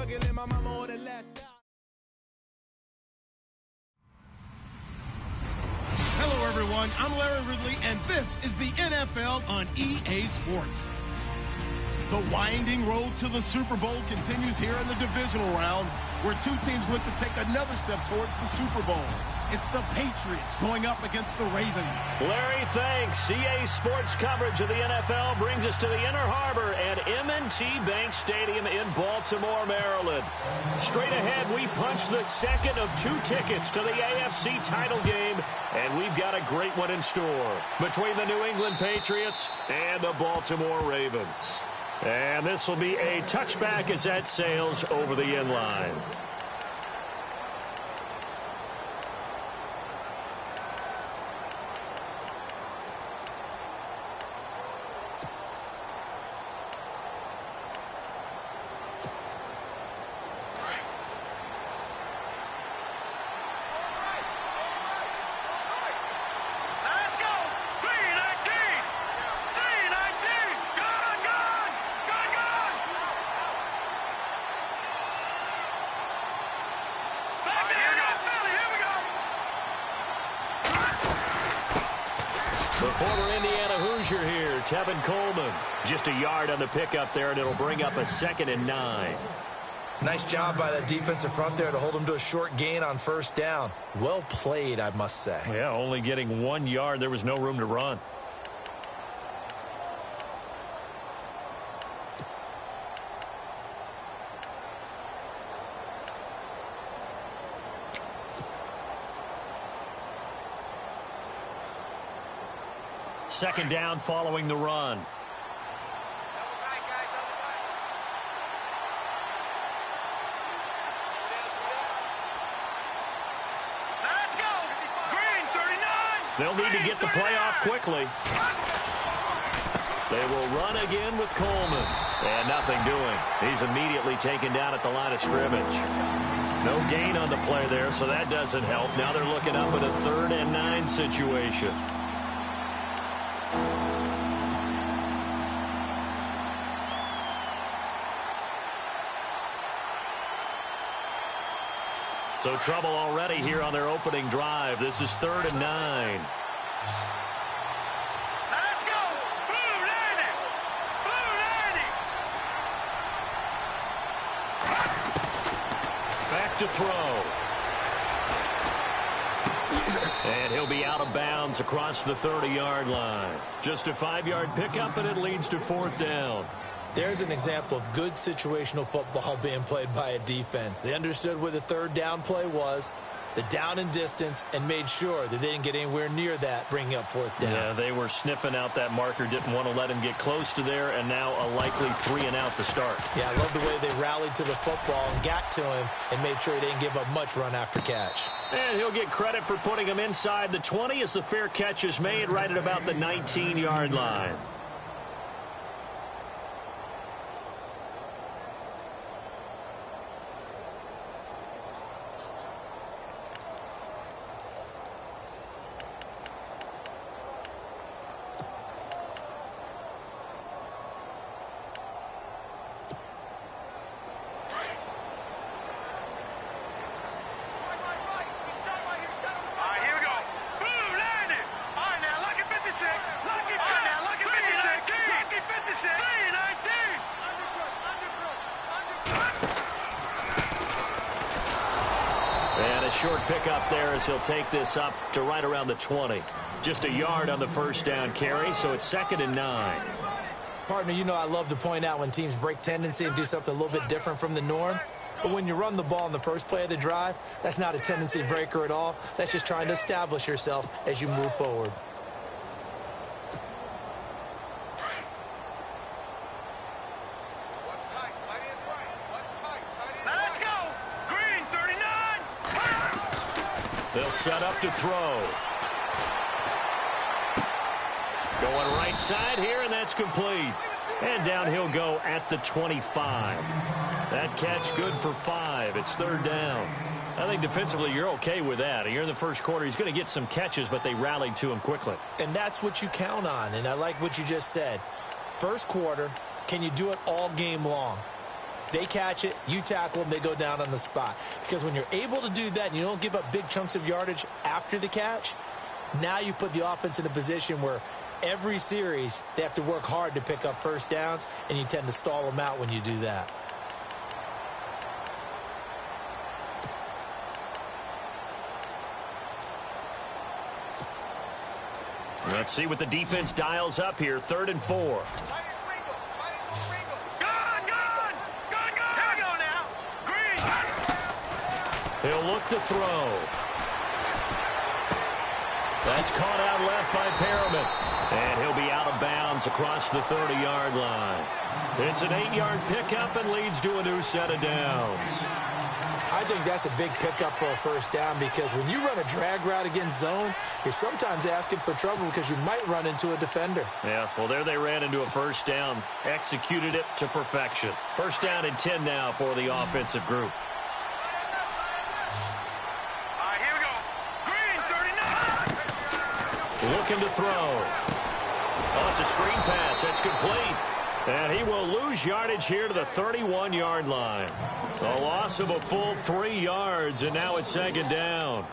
juggling my mama or the last. Hello, everyone. I'm Larry Ridley, and this is the NFL on EA Sports. The winding road to the Super Bowl continues here in the divisional round, where two teams look to take another step towards the Super Bowl. It's the Patriots going up against the Ravens. Larry, thanks. EA Sports coverage of the NFL brings us to the Inner Harbor at M&T Bank Stadium in Baltimore, Maryland. Straight ahead, we punch the second of two tickets to the AFC title game, and we've got a great one in store between the New England Patriots and the Baltimore Ravens. And this will be a touchback as that sails over the end line. The former Indiana Hoosier here, Tevin Coleman. Just a yard on the pickup there, and it'll bring up a 2nd and 9. Nice job by that defensive front there to hold him to a short gain on first down. Well played, I must say. Yeah, only getting 1 yard. There was no room to run. Second down following the run. Let's go! Green, 39! They'll need to get the play off quickly. They will run again with Coleman. And nothing doing. He's immediately taken down at the line of scrimmage. No gain on the play there, so that doesn't help. Now they're looking up at a 3rd and 9 situation. So trouble already here on their opening drive. This is 3rd and 9. Let's go! Blue Lanny! Blue Lanny! Back to throw. And he'll be out of bounds across the 30-yard line. Just a 5-yard pickup, and it leads to 4th down. There's an example of good situational football being played by a defense. They understood where the 3rd down play was, the down and distance, and made sure that they didn't get anywhere near that, bringing up 4th down. Yeah, they were sniffing out that marker, didn't want to let him get close to there, and now a likely 3 and out to start. Yeah, I love the way they rallied to the football and got to him and made sure he didn't give up much run after catch. And he'll get credit for putting him inside the 20 as the fair catch is made right at about the 19-yard line. Short pickup there as he'll take this up to right around the 20. Just a yard on the first down carry, so it's 2nd and 9. Partner, you know I love to point out when teams break tendency and do something a little bit different from the norm. But when you run the ball in the first play of the drive, that's not a tendency breaker at all. That's just trying to establish yourself as you move forward. They'll set up to throw. Going right side here, and that's complete. And down he'll go at the 25. That catch good for 5. It's 3rd down. I think defensively you're okay with that. Here in the first quarter, he's going to get some catches, but they rallied to him quickly. And that's what you count on, and I like what you just said. First quarter, can you do it all game long? They catch it, you tackle them, they go down on the spot. Because when you're able to do that and you don't give up big chunks of yardage after the catch, now you put the offense in a position where every series they have to work hard to pick up first downs, and you tend to stall them out when you do that. Let's see what the defense dials up here. 3rd and 4. Gone! Here we go now. Green! He'll look to throw. That's caught out left by Perriman. And he'll be out of bounds across the 30-yard line. It's an 8-yard pickup and leads to a new set of downs. I think that's a big pickup for a first down, because when you run a drag route against zone, you're sometimes asking for trouble because you might run into a defender. Yeah, well, there they ran into a first down. Executed it to perfection. First down and 10 now for the offensive group. All right, here we go. Green, 39! Looking to throw. Oh, it's a screen pass. That's complete. And he will lose yardage here to the 31-yard line. A loss of a full 3 yards, and now it's 2nd down.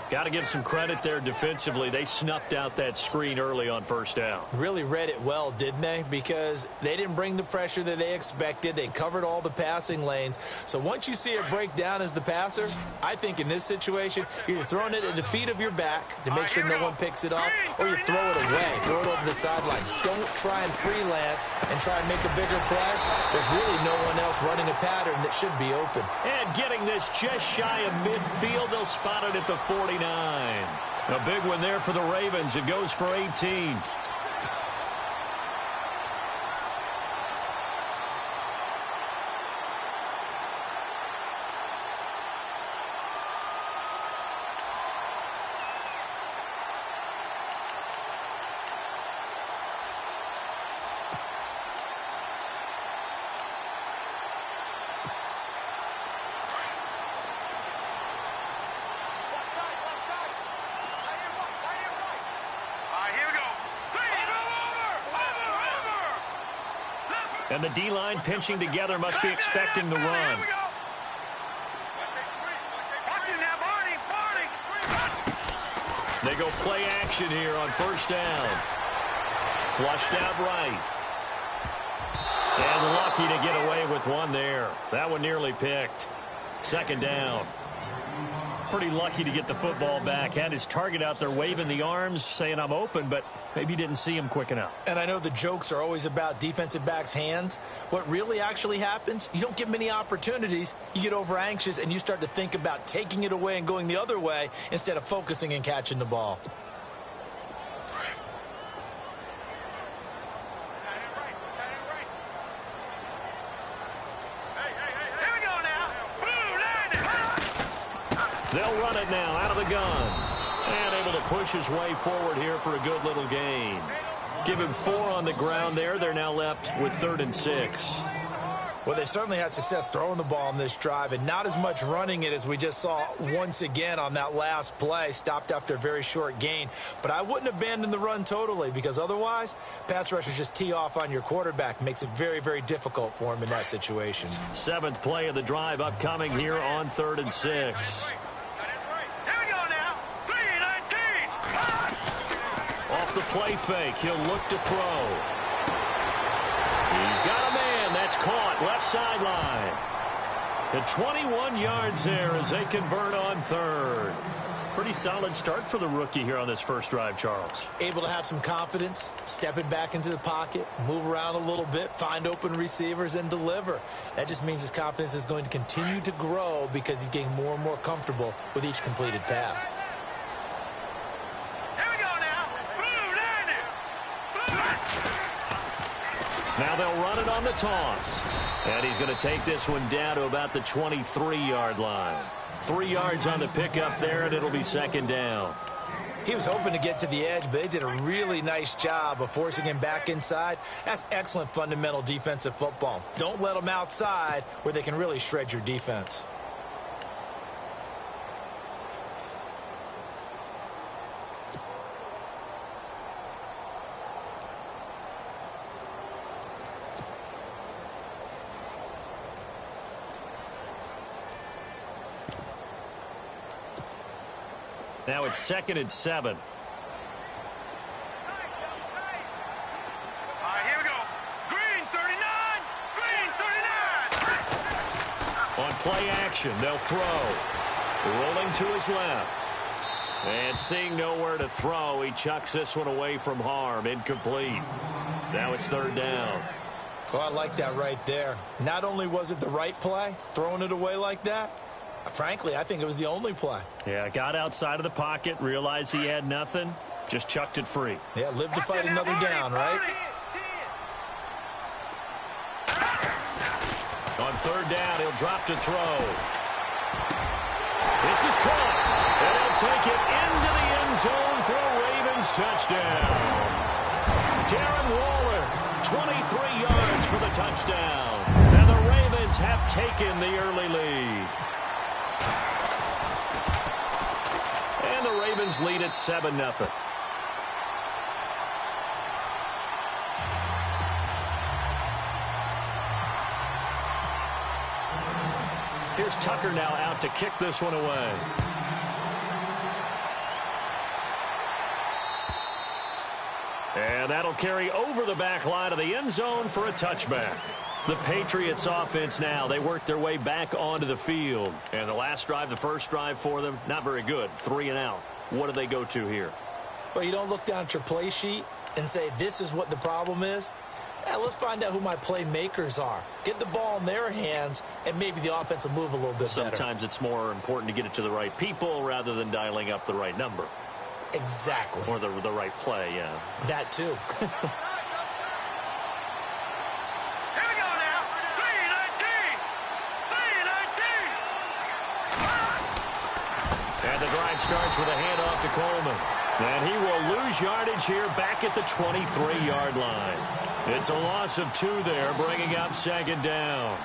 Got to give some credit there defensively. They snuffed out that screen early on first down. Really read it well, didn't they? Because they didn't bring the pressure that they expected. They covered all the passing lanes. So once you see it break down as the passer, I think in this situation, you're either throwing it at the feet of your back to make sure no one picks it off, or you throw it away, throw it over the sideline. Don't try and freelance and try and make a bigger play. There's really no one else running a pattern that should be open. And getting this just shy of midfield, they'll spot it at the 49. A big one there for the Ravens. It goes for 18. And the D-line pinching together must be expecting the run. They go play action here on first down. Flushed out right. And lucky to get away with one there. That one nearly picked. 2nd down. Pretty lucky to get the football back. Had his target out there waving the arms, saying I'm open, but maybe didn't see him quick enough. And I know the jokes are always about defensive backs' hands. What really actually happens, you don't get many opportunities. You get over anxious and you start to think about taking it away and going the other way instead of focusing and catching the ball. They'll run it now out of the gun. And able to push his way forward here for a good little gain. Give him 4 on the ground there. They're now left with 3rd and 6. Well, they certainly had success throwing the ball on this drive, and not as much running it as we just saw once again on that last play. Stopped after a very short gain. But I wouldn't abandon the run totally, because otherwise, pass rushers just tee off on your quarterback. Makes it very, very difficult for him in that situation. 7th play of the drive upcoming here on 3rd and 6. Off the play fake, he'll look to throw. He's got a man. That's caught. Left sideline. The 21 yards there as they convert on 3rd. Pretty solid start for the rookie here on this first drive, Charles. Able to have some confidence, stepping back into the pocket, move around a little bit, find open receivers, and deliver. That just means his confidence is going to continue to grow because he's getting more and more comfortable with each completed pass. Now they'll run it on the toss. And he's going to take this one down to about the 23-yard line. 3 yards on the pickup there, and it'll be 2nd down. He was hoping to get to the edge, but they did a really nice job of forcing him back inside. That's excellent fundamental defensive football. Don't let them outside where they can really shred your defense. Now it's 2nd and 7. Here we go. Green 39. Green 39. On play action, they'll throw. Rolling to his left. And seeing nowhere to throw, he chucks this one away from harm. Incomplete. Now it's 3rd down. Oh, I like that right there. Not only was it the right play, throwing it away like that, frankly, I think it was the only play. Yeah, got outside of the pocket, realized he had nothing, just chucked it free. Yeah, live to fight another down, right? On 3rd down, he'll drop to throw. This is caught, and he'll take it into the end zone for a Ravens touchdown. Darren Waller, 23 yards for the touchdown. And the Ravens have taken the early lead. And the Ravens lead at 7-0. Here's Tucker now out to kick this one away. And that'll carry over the back line of the end zone for a touchback. The Patriots offense now, they work their way back onto the field. And the last drive, the first drive for them, not very good. 3 and out. What do they go to here? Well, you don't look down at your play sheet and say, this is what the problem is. Let's find out who my playmakers are. Get the ball in their hands, and maybe the offense will move a little bit better. Sometimes it's more important to get it to the right people rather than dialing up the right number. Exactly. Or the right play, yeah. That too. Here we go now. 3-19. 3-19. And the drive starts with a handoff to Coleman. And he will lose yardage here back at the 23-yard line. It's a loss of 2 there, bringing up 2nd down.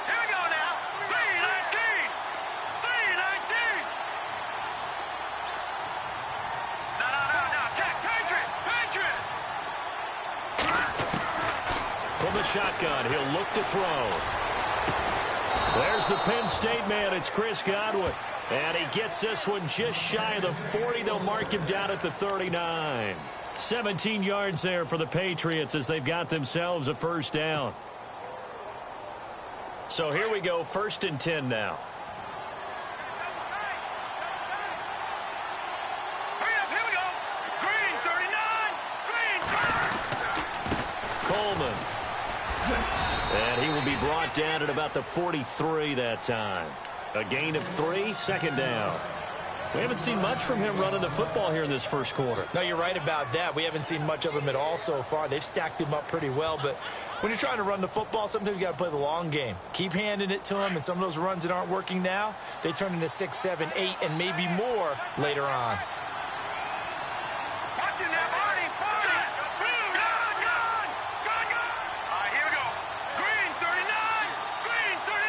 Here we go now. 3-19. 3-19. No. Check. Patriot. From the shotgun, he'll look to throw. There's the Penn State man. It's Chris Godwin. And he gets this one just shy of the 40. They'll mark him down at the 39. 17 yards there for the Patriots as they've got themselves a first down. So here we go, 1st and 10 now. Hurry up. Here we go. Green 39. Green. Coleman. And he will be brought down at about the 43 that time. A gain of 3, 2nd down. We haven't seen much from him running the football here in this first quarter. No, you're right about that. We haven't seen much of him at all so far. They've stacked him up pretty well, but when you're trying to run the football, sometimes you got to play the long game. Keep handing it to him, and some of those runs that aren't working now, they turn into 6, 7, 8, and maybe more later on. Watching that body. Gone. Here we go. Green 39. Green 39.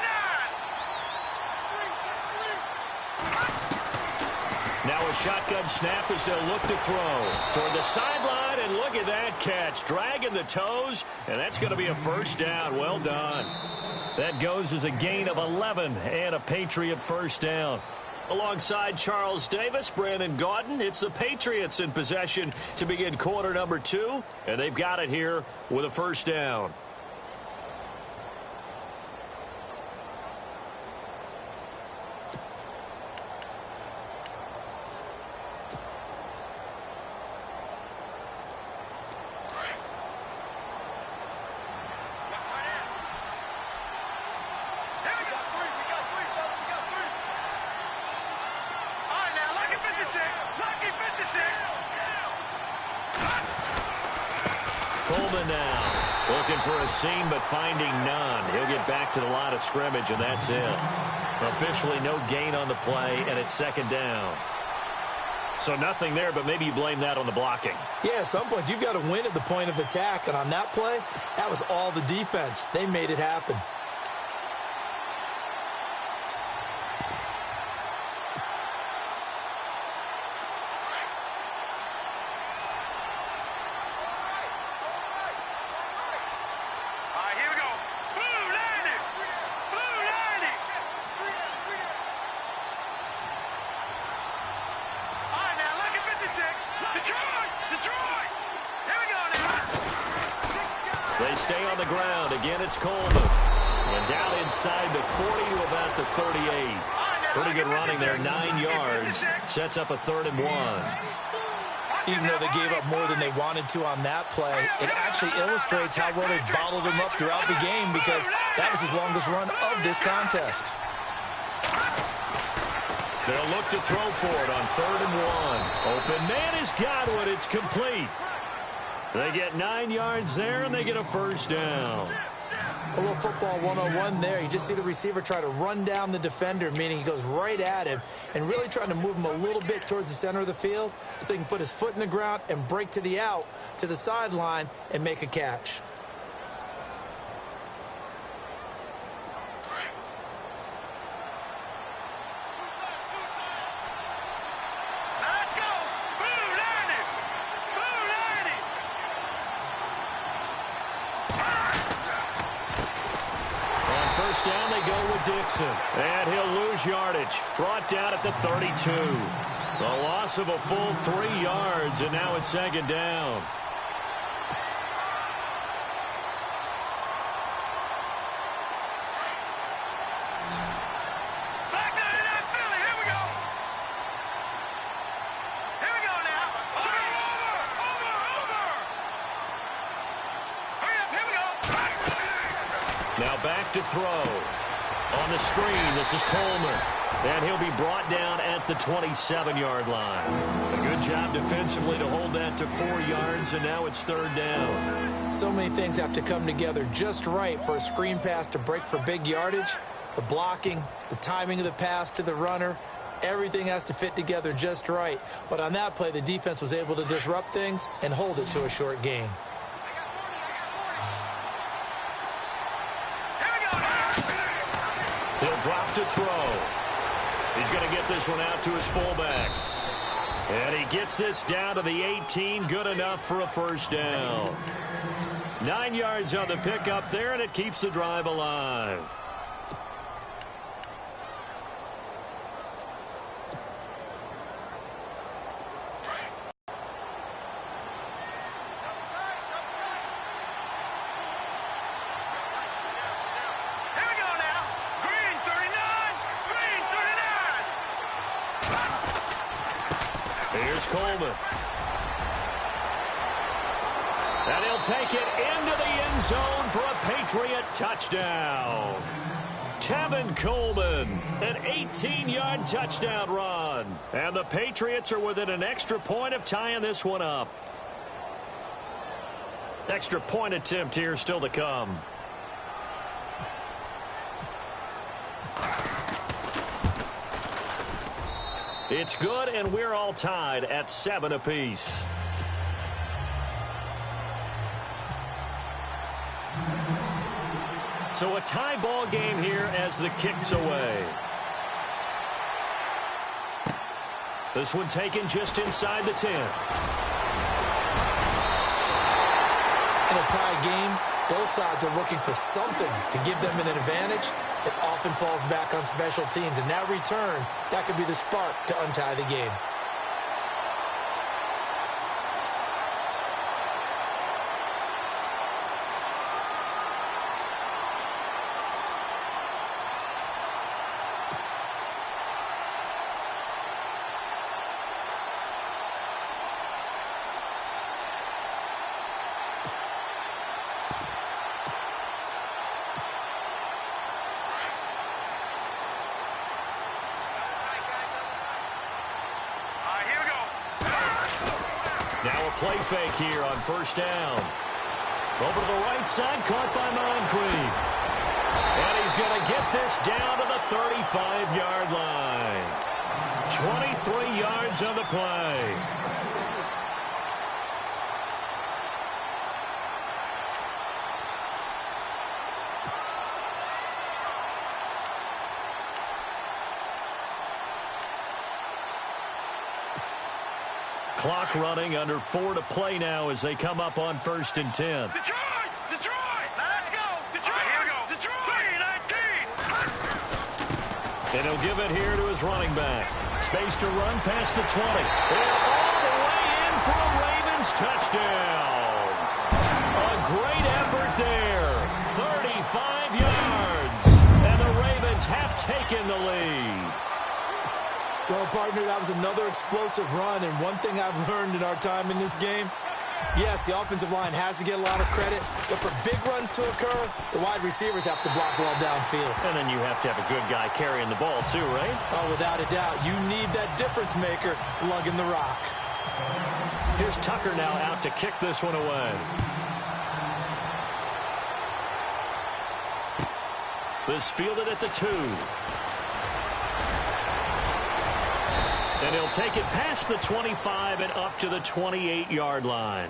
Now a shotgun snap as they'll look to throw. Toward the sideline, and look at that catch. Dragging the toes, and that's going to be a first down. Well done. That goes as a gain of 11 and a Patriot first down. Alongside Charles Davis, Brandon Gaudin, it's the Patriots in possession to begin quarter number 2, and they've got it here with a first down. Coleman now looking for a seam but finding none. He'll get back to the line of scrimmage, and that's it. Officially no gain on the play, and it's 2nd down. So nothing there, but maybe you blame that on the blocking. Yeah, at some point you've got to win at the point of attack, and on that play, that was all the defense. They made it happen. Here we go. They stay on the ground. Again, it's Coleman. And down inside the 40 to about the 38. Pretty good running there, 9 yards. Sets up a 3rd and 1. Even though they gave up more than they wanted to on that play, it actually illustrates how well they bottled them up throughout the game, because that was his longest run of this contest. They'll look to throw for it on 3rd and 1. Open man is Godwin. It's complete. They get 9 yards there, and they get a 1st down. A little football 101 there. You just see the receiver try to run down the defender, meaning he goes right at him and really trying to move him a little bit towards the center of the field so he can put his foot in the ground and break to the out, to the sideline, and make a catch. Down they go with Dixon. And he'll lose yardage. Brought down at the 32. The loss of a full 3 yards, and now it's 2nd down. Now back to throw. On the screen, this is Coleman. And he'll be brought down at the 27-yard line. A good job defensively to hold that to 4 yards, and now it's 3rd down. So many things have to come together just right for a screen pass to break for big yardage. The blocking, the timing of the pass to the runner, everything has to fit together just right. But on that play, the defense was able to disrupt things and hold it to a short gain. He'll drop to throw. He's going to get this one out to his fullback. And he gets this down to the 18. Good enough for a 1st down. 9 yards on the pickup there, and it keeps the drive alive. Here's Coleman. And he'll take it into the end zone for a Patriot touchdown. Tevin Coleman, an 18-yard touchdown run. And the Patriots are within an extra point of tying this one up. Extra point attempt here still to come. It's good, and we're all tied at 7 apiece. So a tie ball game here as the kick's away. This one taken just inside the 10. In a tie game, both sides are looking for something to give them an advantage. It often falls back on special teams, and that return, that could be the spark to untie the game. Now a play fake here on 1st down. Over to the right side, caught by Moncrief. And he's going to get this down to the 35-yard line. 23 yards on the play. Clock running, under 4 to play now as they come up on 1st and 10. Detroit! Detroit! Now let's go! Detroit! Here we go! Detroit! 3-19! And he'll give it here to his running back. Space to run past the 20. And all the way in for a Ravens touchdown. A great effort 5 yards. And the Ravens have taken the lead. Well, partner, that was another explosive run, and one thing I've learned in our time in this game, yes, the offensive line has to get a lot of credit, but for big runs to occur, the wide receivers have to block well downfield. And then you have to have a good guy carrying the ball too, right? Oh, without a doubt. You need that difference maker lugging the rock. Here's Tucker now out to kick this one away. This fielded at the 2. And he'll take it past the 25 and up to the 28-yard line.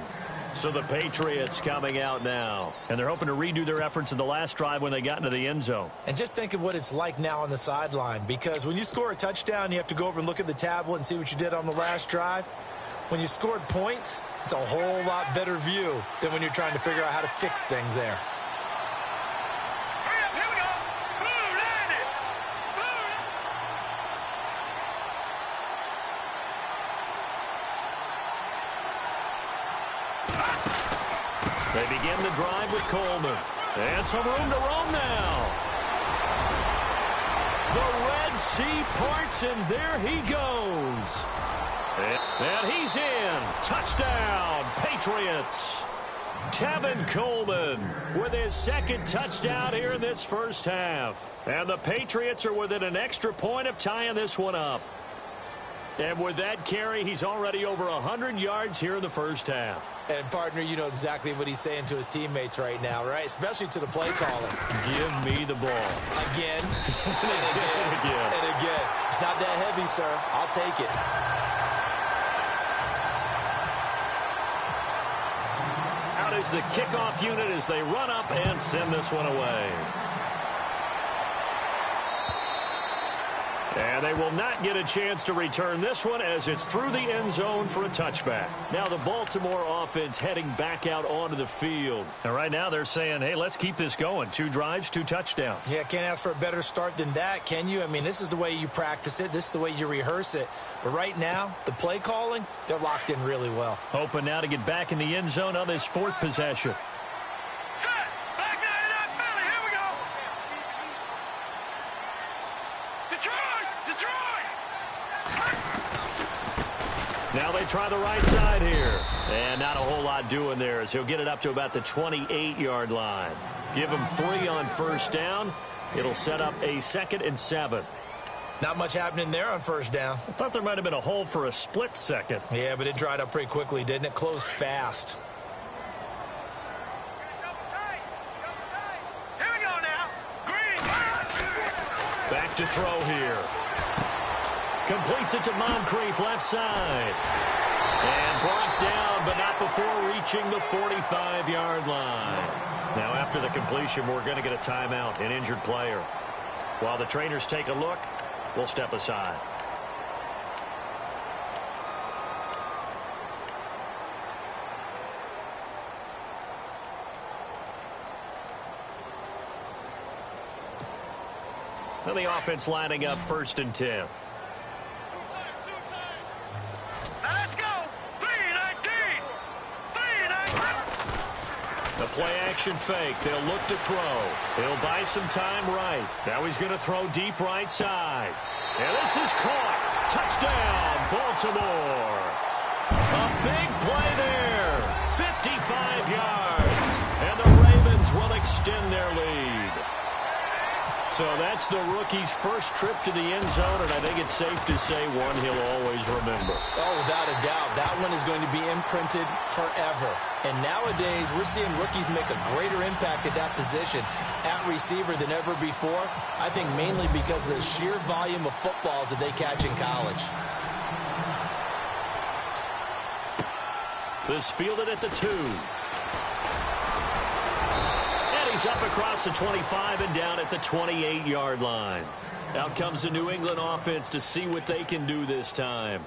So the Patriots coming out now. And they're hoping to redo their efforts in the last drive when they got into the end zone. And just think of what it's like now on the sideline. Because when you score a touchdown, you have to go over and look at the tablet and see what you did on the last drive. When you scored points, it's a whole lot better view than when you're trying to figure out how to fix things there. They begin the drive with Coleman. And some room to roam now. The Red Sea parts, and there he goes. And he's in. Touchdown, Patriots. Tevin Coleman with his second touchdown here in this first half. And the Patriots are within an extra point of tying this one up. And with that carry, he's already over 100 yards here in the first half. And, partner, you know exactly what he's saying to his teammates right now, right? Especially to the play caller. Give me the ball. Again, and again, and again. It's not that heavy, sir. I'll take it. Out is the kickoff unit as they run up and send this one away. And they will not get a chance to return this one as it's through the end zone for a touchback. Now the Baltimore offense heading back out onto the field. And right now they're saying, hey, let's keep this going. 2 drives, 2 touchdowns. Yeah, can't ask for a better start than that, can you? I mean, this is the way you practice it. This is the way you rehearse it. But right now, the play calling, they're locked in really well. Hoping now to get back in the end zone on this 4th possession. Now they try the right side here. And not a whole lot doing there as he'll get it up to about the 28-yard line. Give him 3 on first down. It'll set up a 2nd and 7. Not much happening there on first down. I thought there might have been a hole for a split second. Yeah, but it dried up pretty quickly, didn't it? Closed fast. Here we go now. Green. Back to throw here. Completes it to Moncrief, left side. And brought down, but not before reaching the 45-yard line. Now, after the completion, we're going to get a timeout, an injured player. While the trainers take a look, we'll step aside. Then the offense lining up 1st and 10. Let's go. 3-19. 3-19. The play action fake. They'll look to throw. He'll buy some time right. Now he's going to throw deep right side. And this is caught. Touchdown, Baltimore. A big play there. 55 yards. And the Ravens will extend their lead. So that's the rookie's first trip to the end zone, and I think it's safe to say one he'll always remember. Oh, without a doubt. That one is going to be imprinted forever. And nowadays, we're seeing rookies make a greater impact at that position at receiver than ever before. I think mainly because of the sheer volume of footballs that they catch in college. This fielded at the 2. He's up across the 25 and down at the 28-yard line. Out comes the New England offense to see what they can do this time.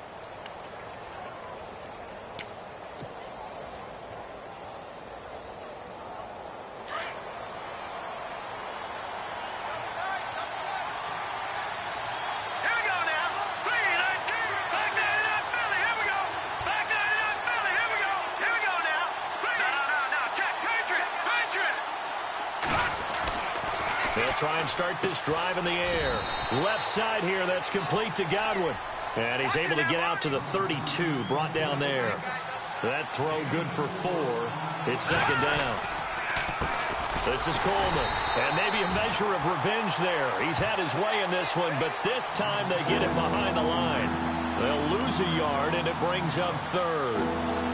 try and start this drive in the air. Left side here, that's complete to Godwin. And he's able to get out to the 32, brought down there. That throw good for 4. It's second down. This is Coleman. And maybe a measure of revenge there. He's had his way in this one, but this time they get it behind the line. They'll lose a yard, and it brings up 3rd.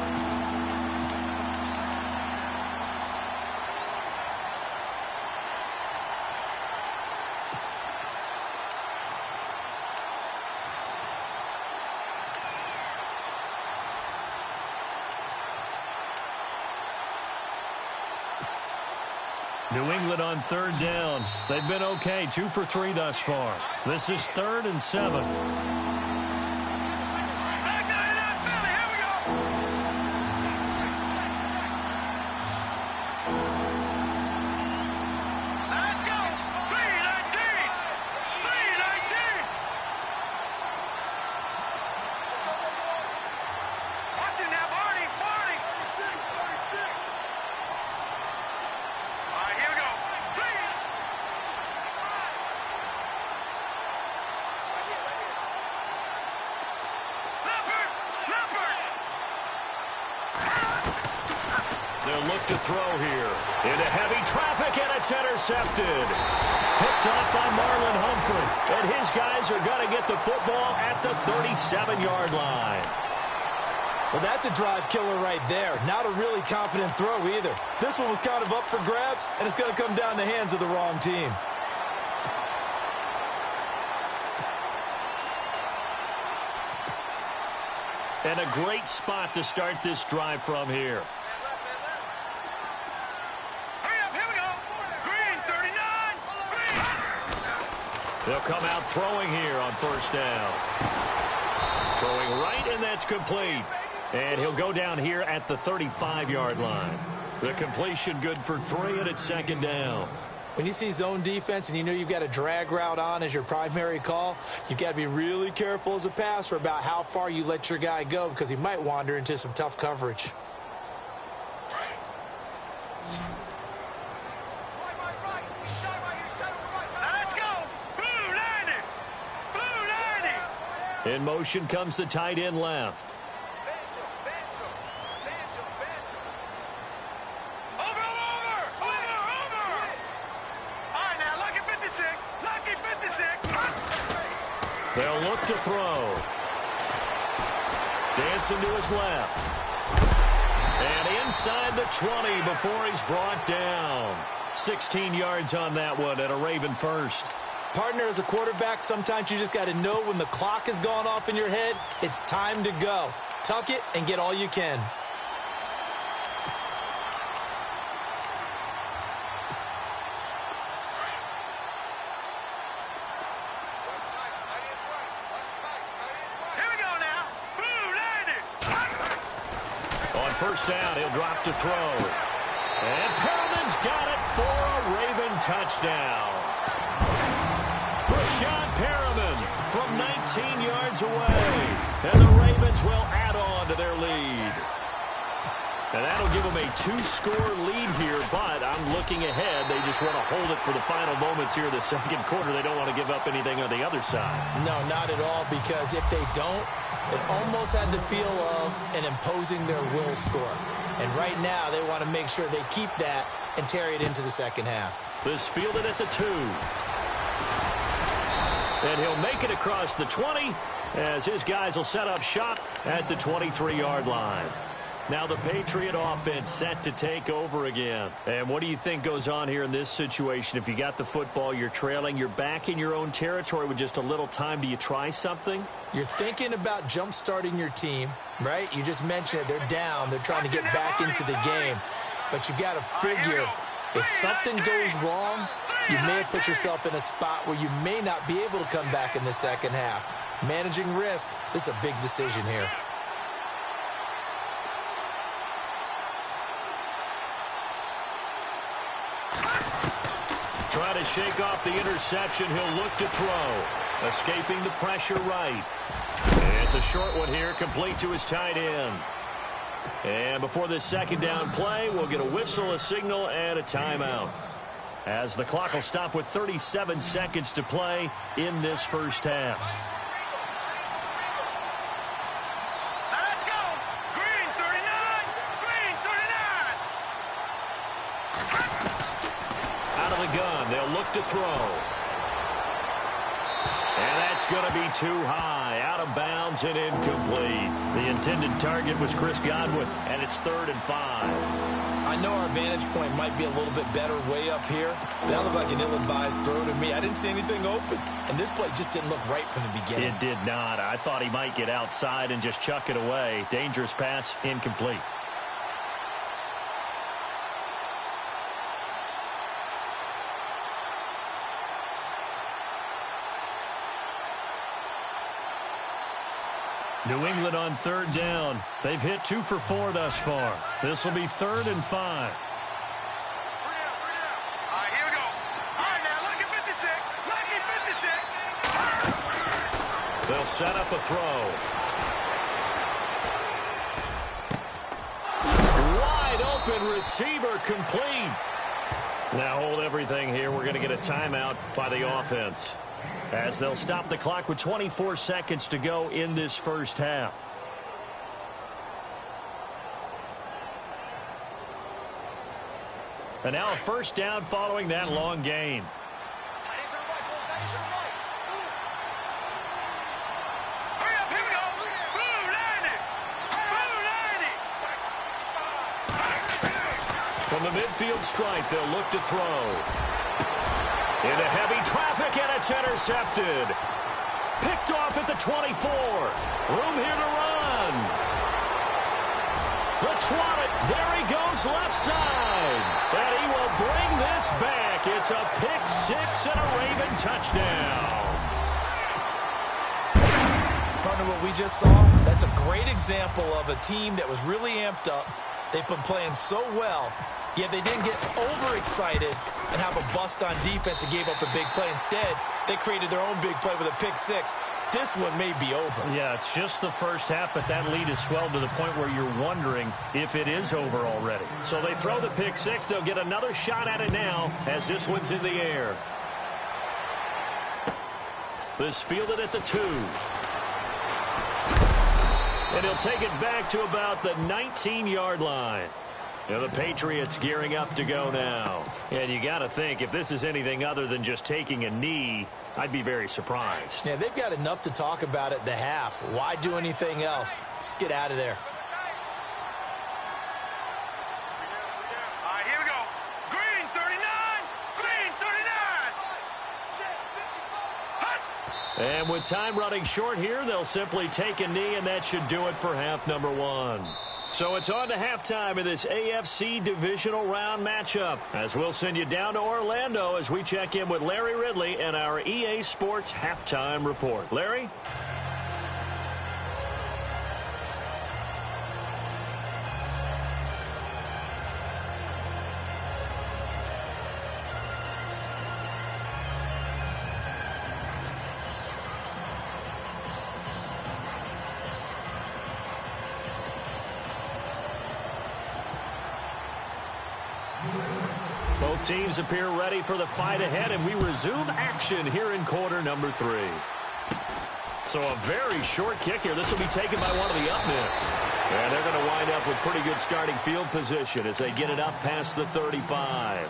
New England on 3rd down. They've been okay, 2 for 3 thus far. This is 3rd and 7. Look to throw here. Into heavy traffic, and it's intercepted. Picked off by Marlon Humphrey. And his guys are going to get the football at the 37-yard line. Well, that's a drive killer right there. Not a really confident throw either. This one was kind of up for grabs, and it's going to come down the hands of the wrong team. And a great spot to start this drive from here. They'll come out throwing here on 1st down. Throwing right, and that's complete. And he'll go down here at the 35-yard line. The completion good for 3, and it's 2nd down. When you see zone defense and you know you've got a drag route on as your primary call, you've got to be really careful as a passer about how far you let your guy go because he might wander into some tough coverage. In motion comes the tight end left. Over! All right, now, lucky 56. Lucky 56. They'll look to throw. Dancing to his left. And inside the 20 before he's brought down. 16 yards on that one and a Raven first. Partner, as a quarterback, sometimes you just got to know when the clock has gone off in your head, it's time to go. Tuck it and get all you can. Here we go now. On 1st down, he'll drop to throw. And Perriman's got it for a Raven touchdown. Brashad Perriman from 19 yards away. And the Ravens will add on to their lead. And that'll give them a 2-score lead here, but I'm looking ahead. They just want to hold it for the final moments here in the 2nd quarter. They don't want to give up anything on the other side. No, not at all, because if they don't, it almost had the feel of an imposing their will score. And right now, they want to make sure they keep that and carry it into the 2nd half. This fielded at the 2. And he'll make it across the 20 as his guys will set up shop at the 23-yard line. Now the Patriot offense set to take over again. And what do you think goes on here in this situation? If you got the football, you're trailing, you're back in your own territory with just a little time. Do you try something? You're thinking about jump-starting your team, right? You just mentioned it. They're down. They're trying to get back into the game. But you got to figure if something goes wrong, you may have put yourself in a spot where you may not be able to come back in the 2nd half. Managing risk is a big decision here. Trying to shake off the interception. He'll look to throw. Escaping the pressure right. And it's a short one here, complete to his tight end. And before this 2nd down play, we'll get a whistle, a signal, and a timeout. as the clock will stop with 37 seconds to play in this first half. Let's go. Green 39. Green 39. Out of the gun, they'll look to throw. And that's going to be too high, out of bounds and incomplete. The intended target was Chris Godwin, and it's 3rd and 5. I know our vantage point might be a little bit better way up here, but that looked like an ill-advised throw to me. I didn't see anything open, and this play just didn't look right from the beginning. It did not. I thought he might get outside and just chuck it away. Dangerous pass, incomplete. New England on 3rd down. They've hit 2 for 4 thus far. This will be 3rd and 5. All right, here we go. All right, now, lucky 56. Lucky 56. They'll set up a throw. Wide open receiver complete. Now hold everything here. We're going to get a timeout by the offense, as they'll stop the clock with 24 seconds to go in this first half. And now a first down following that long gain. Hurry up, here we go. Blue 90. Blue 90. From the midfield stripe, they'll look to throw. Into heavy traffic, and it's intercepted. Picked off at the 24. Room here to run. The twat it. There he goes left side. And he will bring this back. It's a pick six and a Raven touchdown. Partner, what we just saw, that's a great example of a team that was really amped up. They've been playing so well, yet they didn't get overexcited and have a bust on defense and gave up a big play. Instead, they created their own big play with a pick six. This one may be over. Yeah, it's just the first half, but that lead has swelled to the point where you're wondering if it is over already. So they throw the pick six. They'll get another shot at it now as this one's in the air. This fielded at the 2. And he'll take it back to about the 19-yard line. Now the Patriots gearing up to go now. And you got to think, if this is anything other than just taking a knee, I'd be very surprised. Yeah, they've got enough to talk about at the half. Why do anything else? Just get out of there. All right, here we go. Green 39. Green 39. And with time running short here, they'll simply take a knee, and that should do it for half number 1. So it's on to halftime of this AFC divisional round matchup, as we'll send you down to Orlando as we check in with Larry Ridley and our EA Sports halftime report. Larry? Both teams appear ready for the fight ahead, and we resume action here in quarter number 3. So a very short kick here. This will be taken by one of the up men. And they're going to wind up with pretty good starting field position as they get it up past the 35.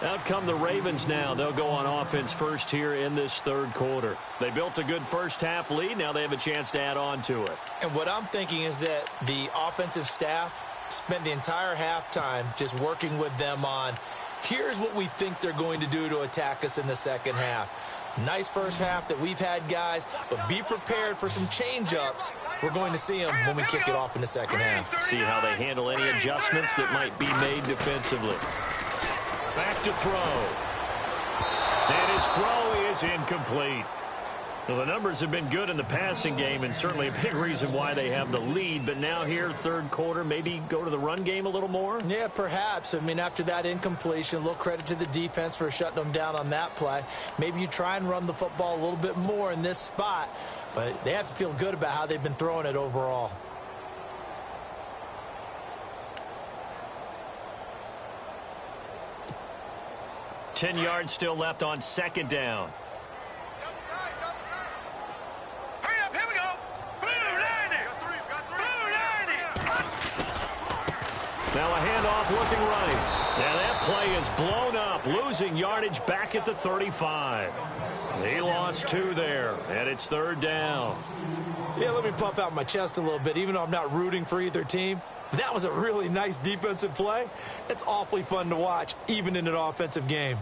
Out come the Ravens now. They'll go on offense first here in this third quarter. They built a good first half lead. Now they have a chance to add on to it. And what I'm thinking is that the offensive staff spent the entire halftime just working with them on, here's what we think they're going to do to attack us in the second half. Nice first half that we've had, guys, but be prepared for some change-ups. We're going to see them when we kick it off in the second half. See how they handle any adjustments that might be made defensively. Back to throw. And his throw is incomplete. Well, the numbers have been good in the passing game, and certainly a big reason why they have the lead. But now here, third quarter, maybe go to the run game a little more? Yeah, perhaps. I mean, after that incompletion, a little credit to the defense for shutting them down on that play. Maybe you try and run the football a little bit more in this spot, but they have to feel good about how they've been throwing it overall. 10 yards still left on second down. Hurry up, here we go. Blue 90. Blue 90. Now a handoff looking right. And that play is blown up, losing yardage back at the 35. He lost 2 there, and it's third down. Yeah, let me puff out my chest a little bit, even though I'm not rooting for either team. That was a really nice defensive play. It's awfully fun to watch, even in an offensive game.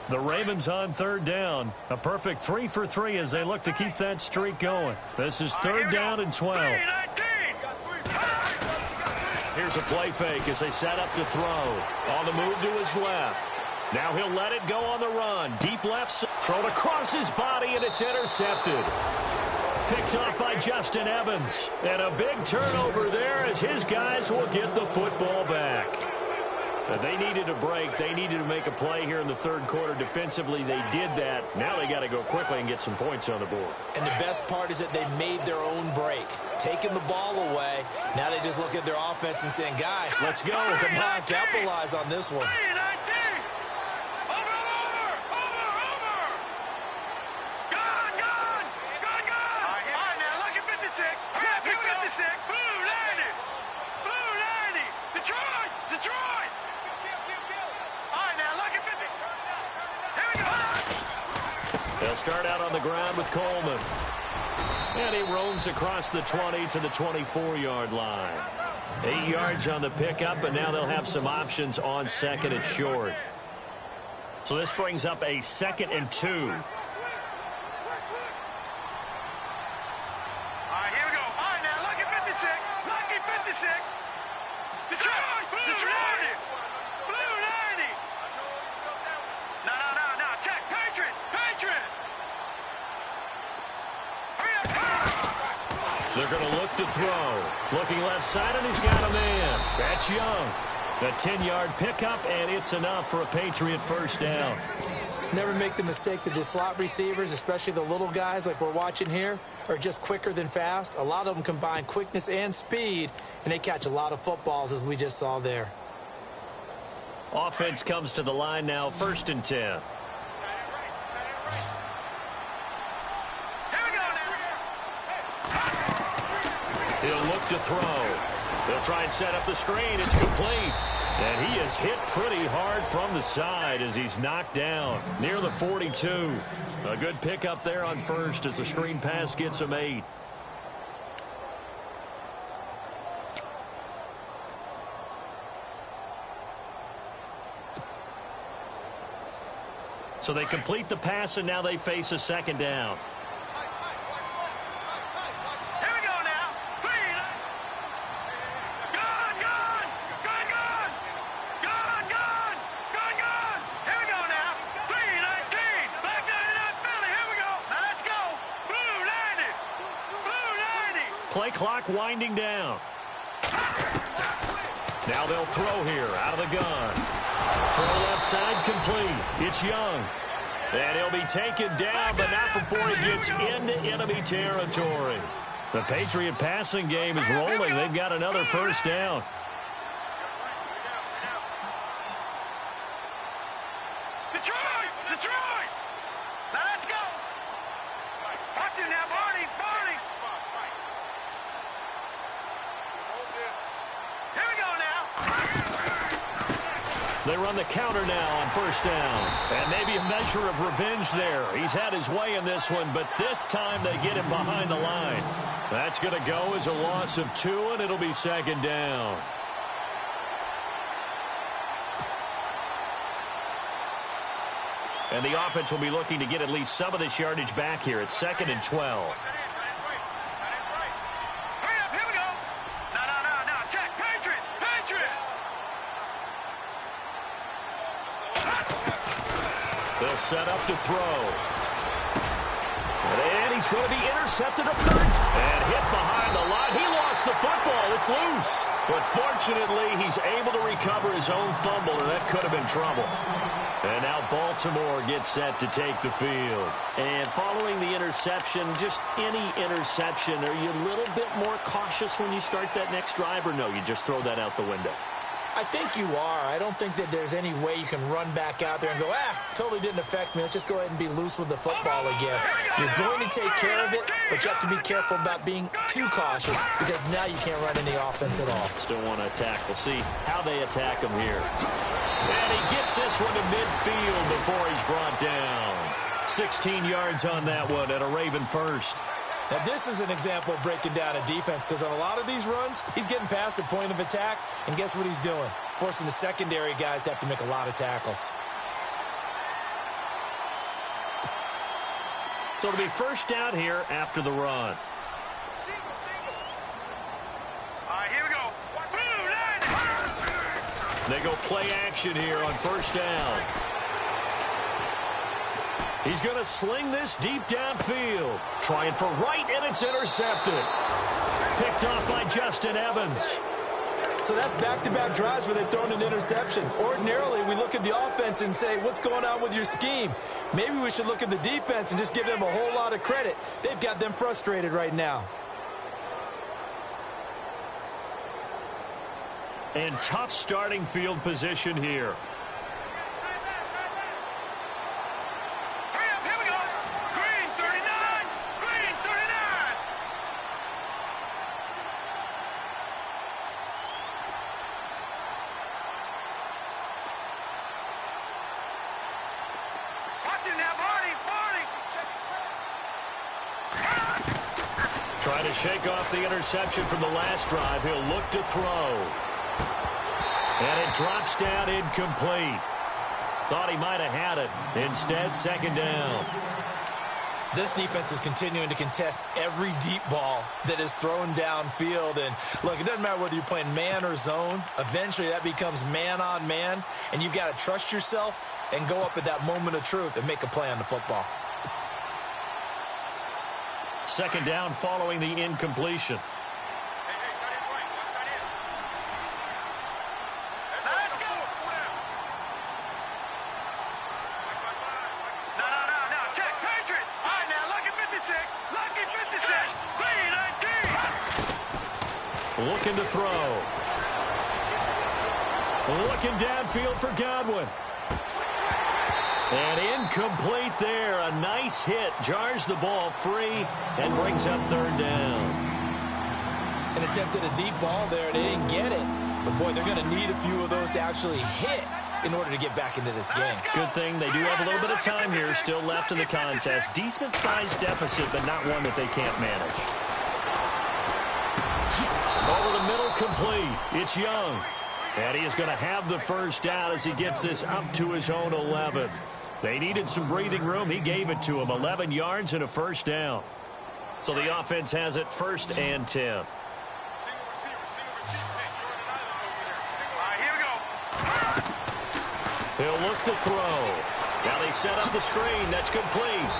The Ravens on third down. A perfect 3 for 3 as they look to keep that streak going. This is third down and 12. Here's a play fake as they set up to throw. On the move to his left. Now he'll let it go on the run. Deep left, thrown across his body, and it's intercepted. Picked off by Justin Evans. And a big turnover there as his guys will get the football back. They needed a break. They needed to make a play here in the third quarter defensively. They did that. Now they got to go quickly and get some points on the board. And the best part is that they made their own break. Taking the ball away. Now they just look at their offense and saying, guys, let's go. Come on, capitalize on this one. They'll start out on the ground with Coleman. And he roams across the 20 to the 24-yard line. 8 yards on the pickup, and now they'll have some options on second and short. So this brings up a 2nd and 2. All right, here we go. All right, now, lucky 56. Lucky 56. Detroit! Detroit! Blue 90. No. Check. Patriot. They're going to look to throw. Looking left side, and he's got a man. That's Young. A 10-yard pickup, and it's enough for a Patriot first down. Never make the mistake that the slot receivers, especially the little guys like we're watching here, are just quicker than fast. A lot of them combine quickness and speed, and they catch a lot of footballs, as we just saw there. Offense comes to the line now, 1st and 10. He'll look to throw. They'll try and set up the screen. It's complete. And he is hit pretty hard from the side as he's knocked down near the 42. A good pickup there on first as the screen pass gets him 8. So they complete the pass, and now they face a 2nd down. Play clock winding down. Now they'll throw here out of the gun. Throw left side complete. It's Young. And he'll be taken down, but not before he gets into enemy territory. The Patriot passing game is rolling. They've got another first down. Detroit! Now let's go! Watch him now, Barney! Here we go now! They run the counter now on first down. And maybe a measure of revenge there. He's had his way in this one, but this time they get him behind the line. That's going to go as a loss of 2, and it'll be 2nd down. And the offense will be looking to get at least some of this yardage back here. It's 2nd and 12. Hurry up, here we go! No, check, Patriot! They'll set up to throw. And he's going to be intercepted a 3rd. And hit behind the line. He lost lost the football. It's loose. But fortunately, he's able to recover his own fumble, and that could have been trouble. And now Baltimore gets set to take the field. And following the interception, just any interception, are you a little bit more cautious when you start that next drive, or no, you just throw that out the window? I think you are. I don't think that there's any way you can run back out there and go, totally didn't affect me. Let's just go ahead and be loose with the football again. You're going to take care of it, but you have to be careful about being too cautious because now you can't run any offense at all. Still want to attack. We'll see how they attack him here. And he gets this one to midfield before he's brought down. 16 yards on that one and a Raven first. Now, this is an example of breaking down a defense because on a lot of these runs, he's getting past the point of attack, and guess what he's doing? Forcing the secondary guys to have to make a lot of tackles. So it'll be first down here after the run. All right, here we go. They go play action here on first down. He's going to sling this deep downfield. Trying for right, and it's intercepted. Picked off by Justin Evans. So that's back-to-back drives where they've thrown an interception. Ordinarily, we look at the offense and say, what's going on with your scheme? Maybe we should look at the defense and just give them a whole lot of credit. They've got them frustrated right now. And tough starting field position here. Trying to shake off the interception from the last drive. He'll look to throw. And it drops down incomplete. Thought he might have had it. Instead, second down. This defense is continuing to contest every deep ball that is thrown downfield. And, look, it doesn't matter whether you're playing man or zone. Eventually, that becomes man-on-man. And you've got to trust yourself and go up at that moment of truth and make a play on the football. Second down following the incompletion. Looking to throw. Looking downfield for Godwin. And incomplete there. A nice hit. Jars the ball free and brings up third down. An attempt at a deep ball there. They didn't get it. But, boy, they're going to need a few of those to actually hit in order to get back into this game. Good thing they do have a little bit of time here still left in the contest. Decent-sized deficit, but not one that they can't manage. Over the middle, complete. It's Young. And he is going to have the first down as he gets this up to his own 11. They needed some breathing room. He gave it to him. 11 yards and a first down. So the offense has it first and 10. Here we go. He'll look to throw. Now they set up the screen. That's complete.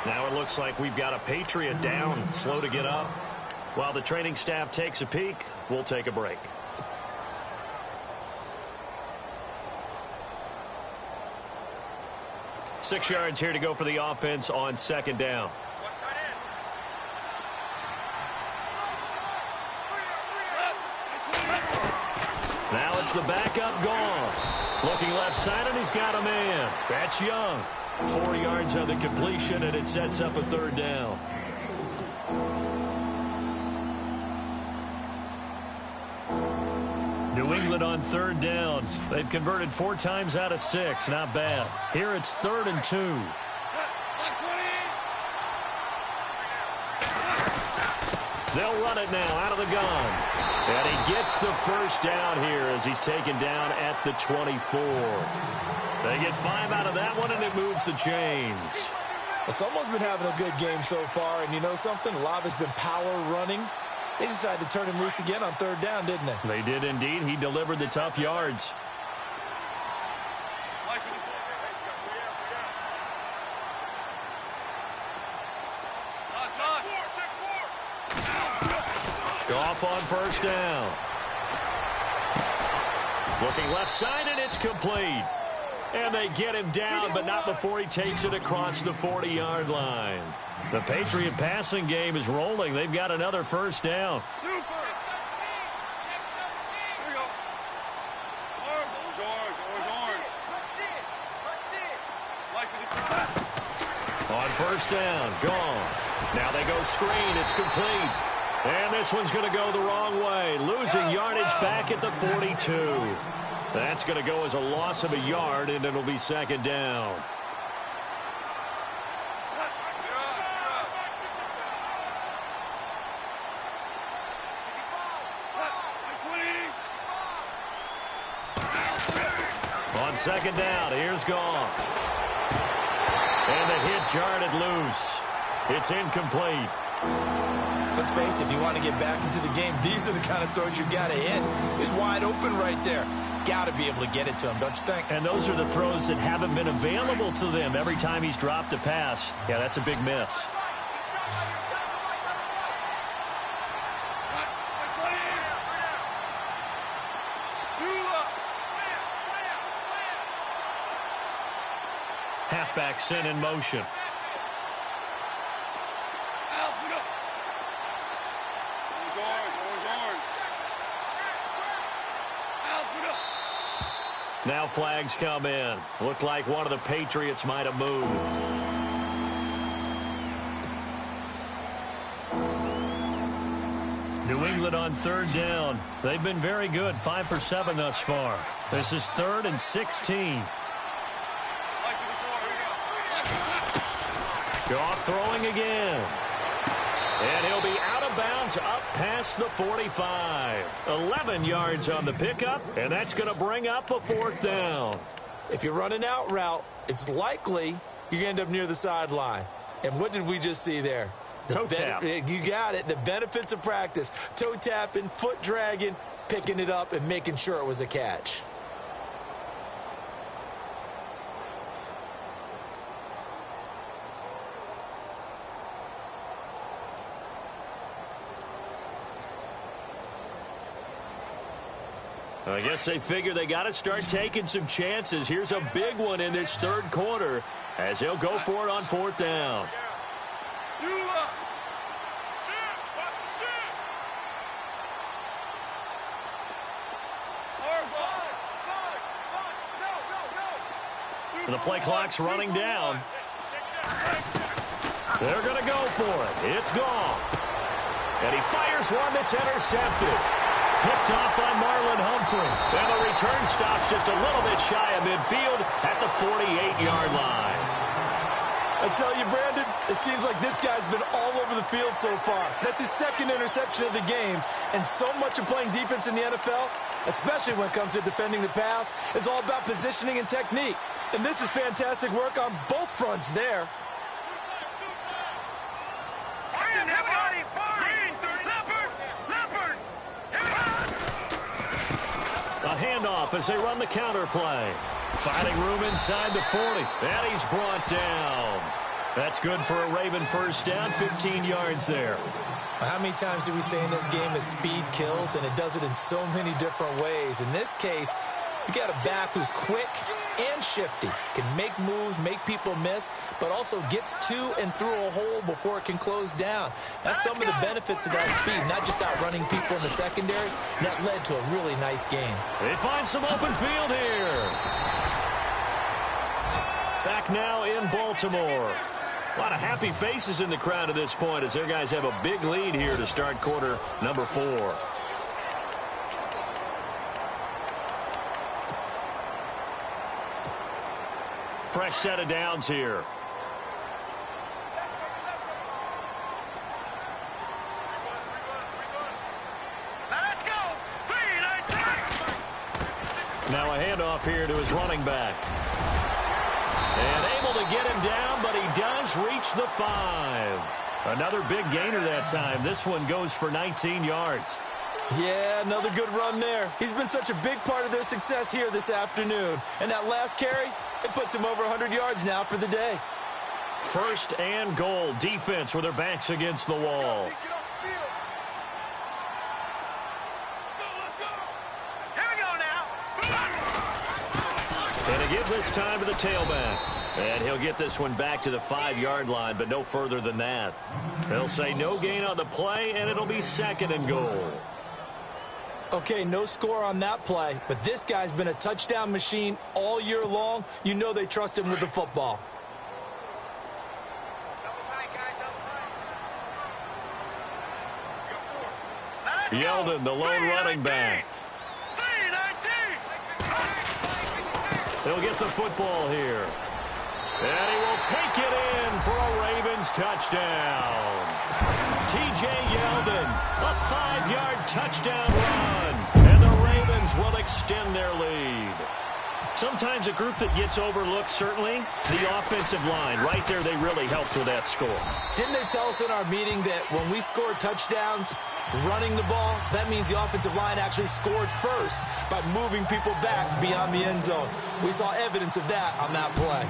Now it looks like we've got a Patriot down, slow to get up. While the training staff takes a peek, we'll take a break. Six yards here to go for the offense on second down. Now it's the backup Goff. Looking left side, and he's got a man. That's Young. 4 yards on the completion, and it sets up a third down. New England on third down. They've converted 4 times out of 6. Not bad. Here it's 3rd and 2. They'll run it now out of the gun. And he gets the first down here as he's taken down at the 24. They get 5 out of that one, and it moves the chains. Well, someone's been having a good game so far, and you know something? A lot of it's been power running. They decided to turn him loose again on third down, didn't they? They did indeed. He delivered the tough yards. off on first down. Looking left side, and it's complete. And they get him down, but not before he takes it across the 40-yard line. The Patriot passing game is rolling. They've got another first down. On first down, gone. Now they go screen. It's complete. And this one's going to go the wrong way. Losing yardage back at the 42. That's going to go as a loss of a yard, and it'll be second down. On second down, here's Goff. And the hit jarred loose. It's incomplete. Let's face it, if you want to get back into the game, these are the kind of throws you got to hit. He's wide open right there. Got to be able to get it to him, don't you think? And those are the throws that haven't been available to them every time he's dropped a pass. Yeah, that's a big miss. Halfback sent in motion. Now flags come in. Looked like one of the Patriots might have moved. New England on third down. They've been very good, 5 for 7 thus far. This is 3rd and 16. Goff throwing again. And he'll be out of bounds up past the 45. 11 yards on the pickup, and that's going to bring up a 4th down. If you run an out route, it's likely you're going to end up near the sideline. And what did we just see there? Toe tap. You got it. The benefits of practice. Toe tapping, foot dragging, picking it up, and making sure it was a catch. I guess they figure they got to start taking some chances. Here's a big one in this 3rd quarter as he'll go for it on 4th down. The play clock's running down. They're going to go for it. It's gone. And he fires one that's intercepted. Picked off by Marlon Humphrey. And the return stops just a little bit shy of midfield at the 48-yard line. I tell you, Brandon, it seems like this guy's been all over the field so far. That's his 2nd interception of the game. And so much of playing defense in the NFL, especially when it comes to defending the pass, is all about positioning and technique. And this is fantastic work on both fronts there. A handoff as they run the counter play. Finding room inside the 40. And he's brought down. That's good for a Raven first down, 15 yards there. How many times do we say in this game that speed kills, and it does it in so many different ways? In this case, you got a back who's quick and shifty, can make moves, make people miss, but also gets to and through a hole before it can close down. That's some of the benefits of that speed, not just outrunning people in the secondary. And that led to a really nice game. They find some open field here. Back now in Baltimore. A lot of happy faces in the crowd at this point as their guys have a big lead here to start quarter number 4. Fresh set of downs here. Let's go. Now a handoff here to his running back. And able to get him down, but he does reach the 5. Another big gainer that time. This one goes for 19 yards. Yeah, another good run there. He's been such a big part of their success here this afternoon. And that last carry, it puts him over 100 yards now for the day. 1st and goal. Defense with their backs against the wall. And a give this time to the tailback. And he'll get this one back to the 5-yard line, but no further than that. They'll say no gain on the play, and it'll be 2nd and goal. Okay, no score on that play, but this guy's been a touchdown machine all year long. You know they trust him with the football. Yeldon, the lone running back. He'll get the football here. And he will take it in for a Ravens touchdown. T.J. Yeldon, a 5-yard touchdown run. And the Ravens will extend their lead. Sometimes a group that gets overlooked, certainly, the offensive line. Right there, they really helped with that score. Didn't they tell us in our meeting that when we score touchdowns running the ball, that means the offensive line actually scored first by moving people back beyond the end zone? We saw evidence of that on that play.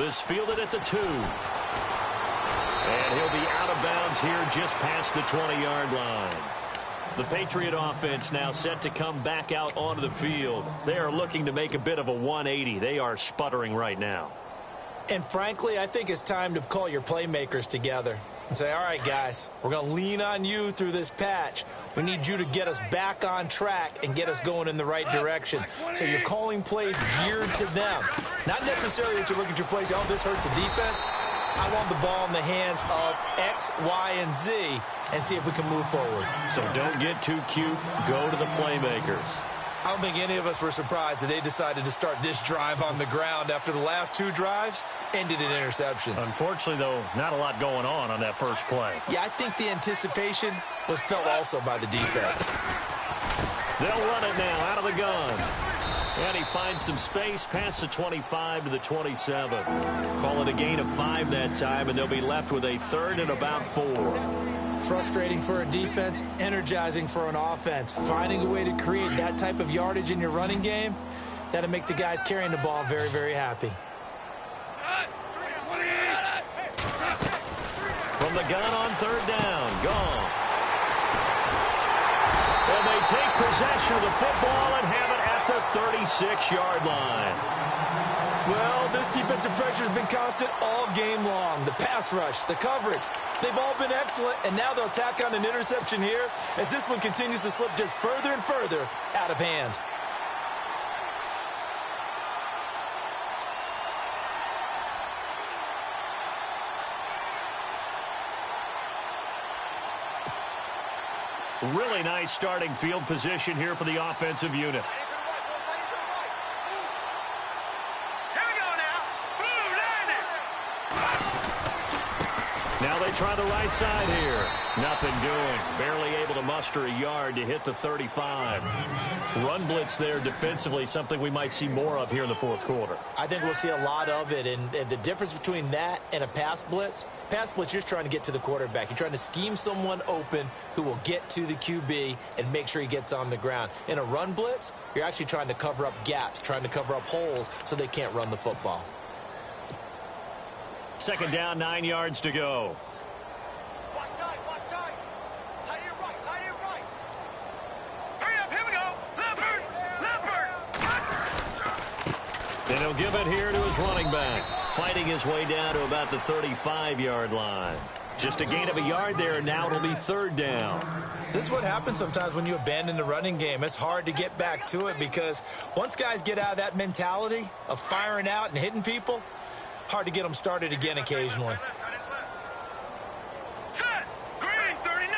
This fielded at the 2. And he'll be out of bounds here just past the 20-yard line. The Patriot offense now set to come back out onto the field. They are looking to make a bit of a 180. They are sputtering right now. And frankly, I think it's time to call your playmakers together and say, all right, guys, we're going to lean on you through this patch. We need you to get us back on track and get us going in the right direction. So you're calling plays geared to them. Not necessarily to look at your plays, oh, this hurts the defense. I want the ball in the hands of X, Y, and Z and see if we can move forward. So don't get too cute. Go to the playmakers. I don't think any of us were surprised that they decided to start this drive on the ground after the last 2 drives ended in interceptions. Unfortunately, though, not a lot going on that first play. Yeah, I think the anticipation was felt also by the defense. They'll run it now out of the gun. And he finds some space past the 25 to the 27. Call it a gain of 5 that time, and they'll be left with a 3rd and about 4. Frustrating for a defense, energizing for an offense. Finding a way to create that type of yardage in your running game, that'll make the guys carrying the ball very, very happy. From the gun on 3rd down, Goff. And they take possession of the football and have it at the 36-yard line. Well, this defensive pressure has been constant all game long. The pass rush, the coverage, they've all been excellent, and now they'll tack on an interception here as this one continues to slip just further and further out of hand. Really nice starting field position here for the offensive unit. Now they try the right side here. Nothing doing. Barely able to muster a yard to hit the 35. Run blitz there defensively, something we might see more of here in the 4th quarter. I think we'll see a lot of it, and the difference between that and a pass blitz, you're just trying to get to the quarterback. You're trying to scheme someone open who will get to the QB and make sure he gets on the ground. In a run blitz, you're actually trying to cover up gaps, trying to cover up holes so they can't run the football. 2nd down, 9 yards to go. Watch tight, watch tight. Tight to your right, tight to your right. Hurry up, here we go. Leopard. Then he'll give it here to his running back. Fighting his way down to about the 35-yard line. Just a gain of a yard there, and now it'll be 3rd down. This is what happens sometimes when you abandon the running game. It's hard to get back to it because once guys get out of that mentality of firing out and hitting people, hard to get them started again occasionally. Set. Green, 39.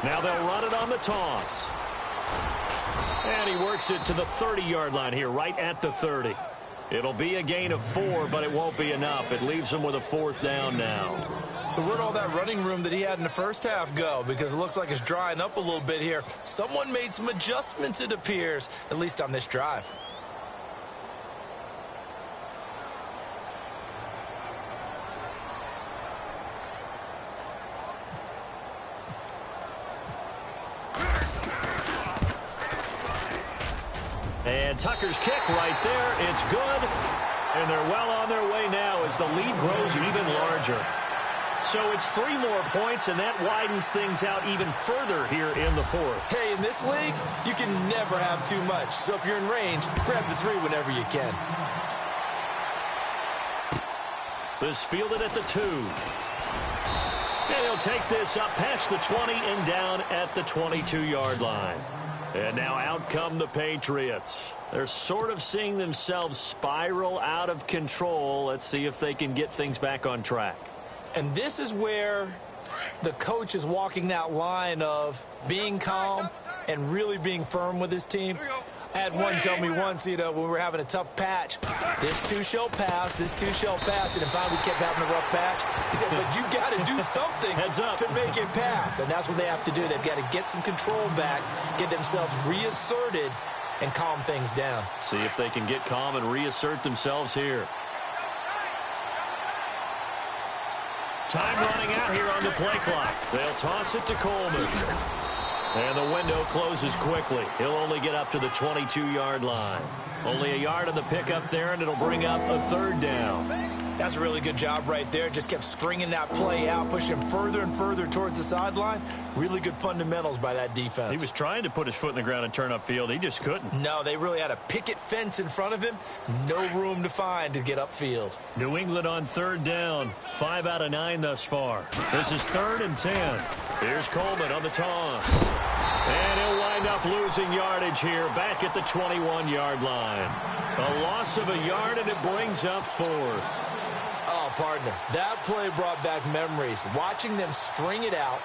Now they'll run it on the toss. And he works it to the 30-yard line here, right at the 30. It'll be a gain of 4, but it won't be enough. It leaves him with a 4th down now. So where'd all that running room that he had in the first half go? Because it looks like it's drying up a little bit here. Someone made some adjustments, it appears, at least on this drive. And Tucker's kick right there. It's good. And they're well on their way now as the lead grows even larger. So it's 3 more points, and that widens things out even further here in the fourth. Hey, in this league, you can never have too much. So if you're in range, grab the 3 whenever you can. This fielded at the 2. And he'll take this up past the 20 and down at the 22-yard line. And now out come the Patriots. They're sort of seeing themselves spiral out of control. Let's see if they can get things back on track. And this is where the coach is walking that line of being calm and really being firm with his team. I had one tell me once, when we were having a tough patch, this too shall pass, this too shall pass, and finally we kept having a rough patch. He said, but you got to do something to make it pass, and that's what they have to do. They've got to get some control back, get themselves reasserted, and calm things down. See if they can get calm and reassert themselves here. Time running out here on the play clock. They'll toss it to Coleman. And the window closes quickly. He'll only get up to the 22-yard line. Only a yard on the pickup there, and it'll bring up a 3rd down. That's a really good job right there. Just kept stringing that play out, pushing him further and further towards the sideline. Really good fundamentals by that defense. He was trying to put his foot in the ground and turn upfield. He just couldn't. No, they really had a picket fence in front of him. No room to find to get upfield. New England on 3rd down. 5 out of 9 thus far. This is 3rd and 10. Here's Coleman on the toss. And he'll wind up losing yardage here back at the 21-yard line. A loss of a yard, and it brings up 4th. Oh, partner, that play brought back memories. Watching them string it out,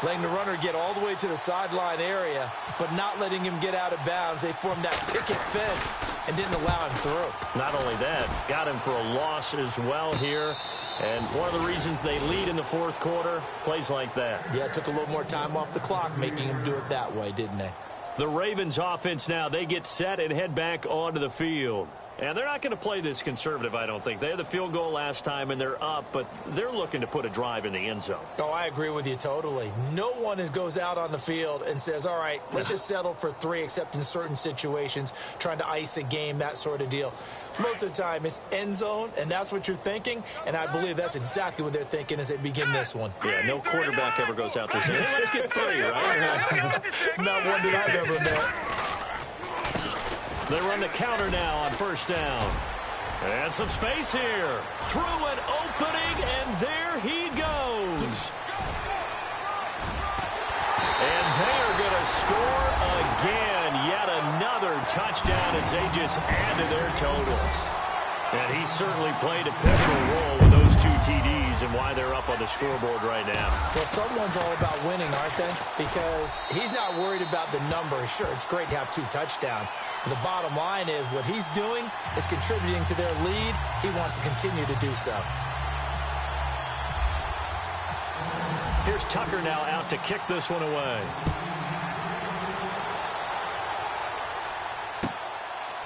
letting the runner get all the way to the sideline area, but not letting him get out of bounds. They formed that picket fence and didn't allow him through. Not only that, got him for a loss as well here. And one of the reasons they lead in the 4th quarter, plays like that. Yeah, it took a little more time off the clock, making him do it that way, didn't they? The Ravens offense now, they get set and head back onto the field. And they're not going to play this conservative, I don't think. They had the field goal last time, and they're up, but they're looking to put a drive in the end zone. Oh, I agree with you totally. No one goes out on the field and says, all right, let's just settle for 3, except in certain situations, trying to ice a game, that sort of deal. Most of the time, it's end zone, and that's what you're thinking, and I believe that's exactly what they're thinking as they begin this one. Yeah, no quarterback ever goes out there saying, hey, let's get 3, right? Not one that I've ever met. They run the counter now on 1st down. And some space here. Through an opening, and there he goes. And they are going to score again. Yet another touchdown as they just add to their totals. And he certainly played a pivotal role with those 2 TDs and why they're up on the scoreboard right now. Well, someone's all about winning, aren't they? Because he's not worried about the number. Sure, it's great to have 2 touchdowns. But the bottom line is what he's doing is contributing to their lead. He wants to continue to do so. Here's Tucker now out to kick this one away.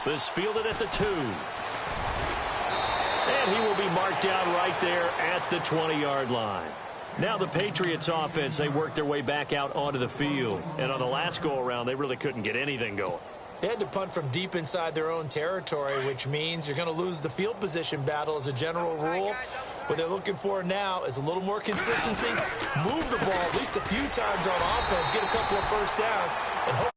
This fielded at the 2. And he will be marked down right there at the 20-yard line. Now the Patriots offense, they worked their way back out onto the field. And on the last go-around, they really couldn't get anything going. They had to punt from deep inside their own territory, which means you're going to lose the field position battle as a general rule. What they're looking for now is a little more consistency, move the ball at least a few times on offense, get a couple of 1st downs, and hope